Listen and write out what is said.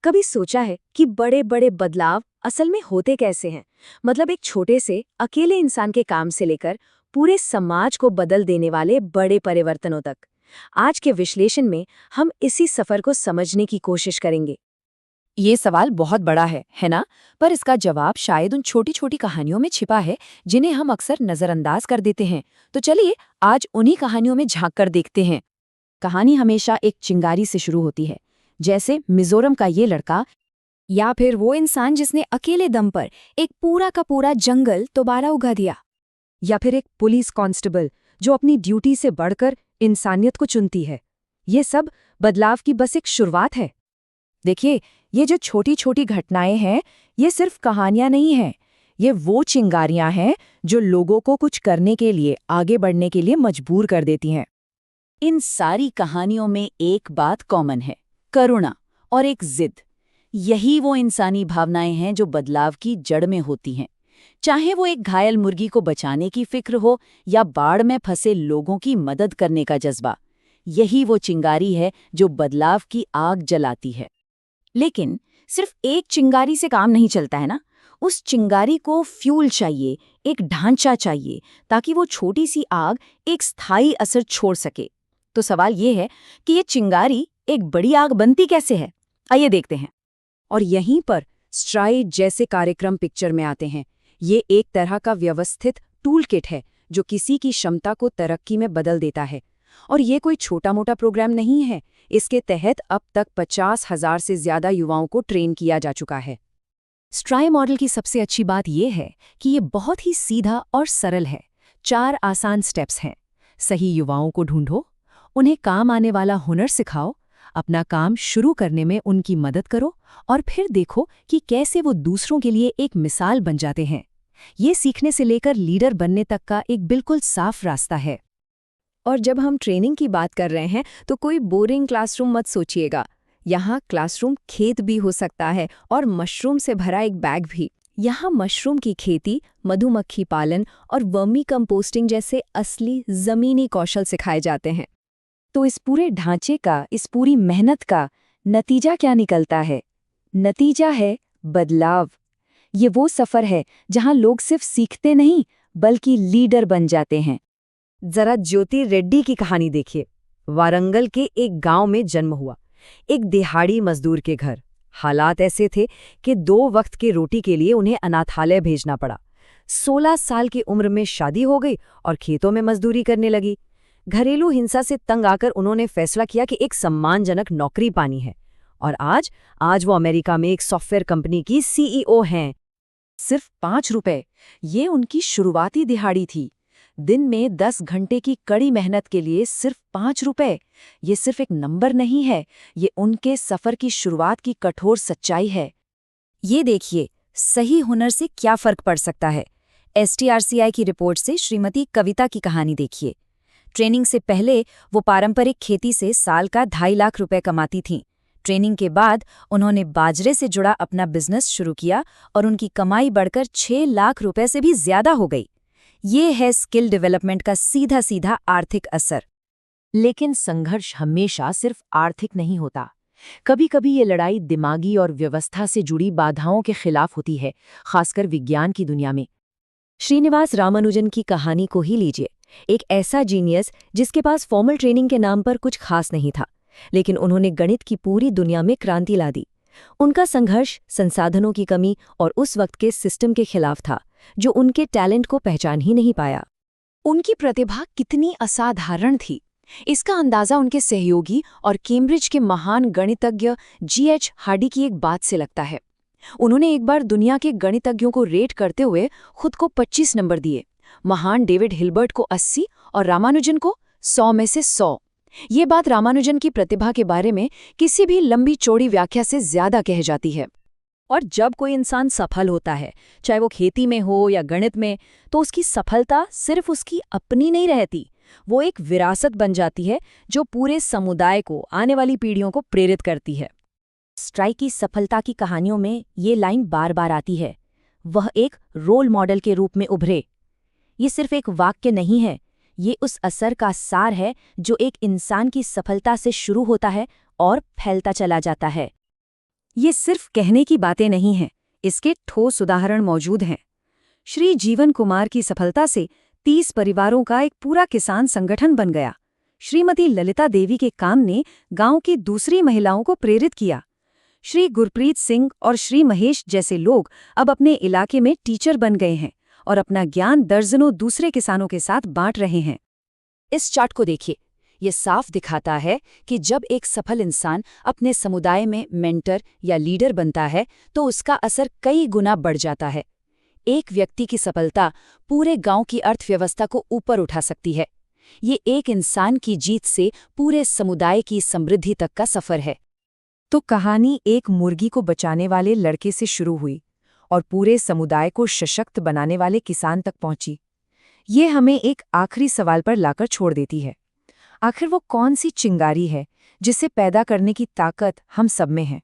कभी सोचा है कि बड़े बड़े बदलाव असल में होते कैसे हैं? मतलब एक छोटे से अकेले इंसान के काम से लेकर पूरे समाज को बदल देने वाले बड़े परिवर्तनों तक। आज के विश्लेषण में हम इसी सफर को समझने की कोशिश करेंगे। ये सवाल बहुत बड़ा है ना? पर इसका जवाब शायद उन छोटी छोटी कहानियों में छिपा है जिन्हें हम अक्सर नजरअंदाज कर देते हैं। तो चलिए आज उन्हीं कहानियों में झांक कर देखते हैं। कहानी हमेशा एक चिंगारी से शुरू होती है, जैसे मिजोरम का ये लड़का, या फिर वो इंसान जिसने अकेले दम पर एक पूरा का पूरा जंगल दोबारा उगा दिया। या फिर एक पुलिस कांस्टेबल जो अपनी ड्यूटी से बढ़कर इंसानियत को चुनती है। ये सब बदलाव की बस एक शुरुआत है। देखिए, ये जो छोटी छोटी घटनाएं हैं, ये सिर्फ कहानियां नहीं हैं। ये वो चिंगारियां हैं जो लोगों को कुछ करने के लिए, आगे बढ़ने के लिए मजबूर कर देती हैं। इन सारी कहानियों में एक बात कॉमन है, करुणा और एक जिद। यही वो इंसानी भावनाएं हैं जो बदलाव की जड़ में होती हैं। चाहे वो एक घायल मुर्गी को बचाने की फिक्र हो या बाढ़ में फंसे लोगों की मदद करने का जज्बा, यही वो चिंगारी है जो बदलाव की आग जलाती है। लेकिन सिर्फ एक चिंगारी से काम नहीं चलता है ना। उस चिंगारी को फ्यूल चाहिए, एक ढांचा चाहिए, ताकि वो छोटी सी आग एक स्थायी असर छोड़ सके। तो सवाल ये है कि ये चिंगारी एक बड़ी आग बनती कैसे है? आइए देखते हैं। और यहीं पर स्ट्राइड जैसे कार्यक्रम पिक्चर में आते हैं। ये एक तरह का व्यवस्थित टूल किट है जो किसी की क्षमता को तरक्की में बदल देता है। और ये कोई छोटा मोटा प्रोग्राम नहीं है। इसके तहत अब तक 50,000 से ज्यादा युवाओं को ट्रेन किया जा चुका है। स्ट्राई मॉडल की सबसे अच्छी बात यह है कि ये बहुत ही सीधा और सरल है। 4 आसान स्टेप्स हैं। सही युवाओं को ढूंढो, उन्हें काम आने वाला हुनर सिखाओ, अपना काम शुरू करने में उनकी मदद करो, और फिर देखो कि कैसे वो दूसरों के लिए एक मिसाल बन जाते हैं। ये सीखने से लेकर लीडर बनने तक का एक बिल्कुल साफ रास्ता है। और जब हम ट्रेनिंग की बात कर रहे हैं तो कोई बोरिंग क्लासरूम मत सोचिएगा। यहाँ क्लासरूम खेत भी हो सकता है और मशरूम से भरा एक बैग भी। यहाँ मशरूम की खेती, मधुमक्खी पालन और वर्मी कंपोस्टिंग जैसे असली ज़मीनी कौशल सिखाए जाते हैं। तो इस पूरे ढांचे का, इस पूरी मेहनत का नतीजा क्या निकलता है? नतीजा है बदलाव। ये वो सफ़र है जहाँ लोग सिर्फ सीखते नहीं बल्कि लीडर बन जाते हैं। जरा ज्योति रेड्डी की कहानी देखिए। वारंगल के एक गांव में जन्म हुआ, एक दिहाड़ी मजदूर के घर। हालात ऐसे थे कि 2 वक्त की रोटी के लिए उन्हें अनाथालय भेजना पड़ा। 16 साल की उम्र में शादी हो गई और खेतों में मजदूरी करने लगी। घरेलू हिंसा से तंग आकर उन्होंने फैसला किया कि एक सम्मानजनक नौकरी पानी है, और आज वो अमेरिका में एक सॉफ्टवेयर कंपनी की सीईओ हैं। सिर्फ 5 रुपए, ये उनकी शुरुआती दिहाड़ी थी। दिन में 10 घंटे की कड़ी मेहनत के लिए सिर्फ 5 रुपए। ये सिर्फ एक नंबर नहीं है, ये उनके सफर की शुरुआत की कठोर सच्चाई है। ये देखिए, सही हुनर से क्या फर्क पड़ सकता है। STRCI की रिपोर्ट से श्रीमती कविता की कहानी देखिए। ट्रेनिंग से पहले वो पारंपरिक खेती से साल का 2.5 लाख रुपए कमाती थीं। ट्रेनिंग के बाद उन्होंने बाजरे से जुड़ा अपना बिजनेस शुरू किया और उनकी कमाई बढ़कर 6 लाख रुपए से भी ज्यादा हो गई। ये है स्किल डेवलपमेंट का सीधा सीधा आर्थिक असर। लेकिन संघर्ष हमेशा सिर्फ आर्थिक नहीं होता। कभी कभी ये लड़ाई दिमागी और व्यवस्था से जुड़ी बाधाओं के खिलाफ होती है, खासकर विज्ञान की दुनिया में। श्रीनिवास रामानुजन की कहानी को ही लीजिए। एक ऐसा जीनियस जिसके पास फॉर्मल ट्रेनिंग के नाम पर कुछ खास नहीं था, लेकिन उन्होंने गणित की पूरी दुनिया में क्रांति ला दी। उनका संघर्ष संसाधनों की कमी और उस वक्त के सिस्टम के खिलाफ था, जो उनके टैलेंट को पहचान ही नहीं पाया। उनकी प्रतिभा कितनी असाधारण थी, इसका अंदाजा उनके सहयोगी और कैम्ब्रिज के महान गणितज्ञ G.H. हार्डी की एक बात से लगता है। उन्होंने एक बार दुनिया के गणितज्ञों को रेट करते हुए खुद को 25 नंबर दिए। महान डेविड हिल्बर्ट को 80 और रामानुजन को 100 में से 100। ये बात रामानुजन की प्रतिभा के बारे में किसी भी लंबी चौड़ी व्याख्या से ज्यादा कह जाती है। और जब कोई इंसान सफल होता है, चाहे वो खेती में हो या गणित में, तो उसकी सफलता सिर्फ उसकी अपनी नहीं रहती। वो एक विरासत बन जाती है जो पूरे समुदाय को, आने वाली पीढ़ियों को प्रेरित करती है। स्ट्राई की सफलता की कहानियों में ये लाइन बार बार आती है, वह एक रोल मॉडल के रूप में उभरे। ये सिर्फ एक वाक्य नहीं है, ये उस असर का सार है जो एक इंसान की सफलता से शुरू होता है और फैलता चला जाता है। ये सिर्फ कहने की बातें नहीं हैं, इसके ठोस उदाहरण मौजूद हैं। श्री जीवन कुमार की सफलता से 30 परिवारों का एक पूरा किसान संगठन बन गया। श्रीमती ललिता देवी के काम ने गांव की दूसरी महिलाओं को प्रेरित किया। श्री गुरप्रीत सिंह और श्री महेश जैसे लोग अब अपने इलाके में टीचर बन गए हैं और अपना ज्ञान दर्जनों दूसरे किसानों के साथ बांट रहे हैं। इस चार्ट को देखिए, ये साफ दिखाता है कि जब एक सफल इंसान अपने समुदाय में मेंटर या लीडर बनता है तो उसका असर कई गुना बढ़ जाता है। एक व्यक्ति की सफलता पूरे गांव की अर्थव्यवस्था को ऊपर उठा सकती है। ये एक इंसान की जीत से पूरे समुदाय की समृद्धि तक का सफर है। तो कहानी एक मुर्गी को बचाने वाले लड़के से शुरू हुई और पूरे समुदाय को सशक्त बनाने वाले किसान तक पहुंची। ये हमें एक आखिरी सवाल पर लाकर छोड़ देती है। आखिर वो कौन सी चिंगारी है जिसे पैदा करने की ताकत हम सब में है?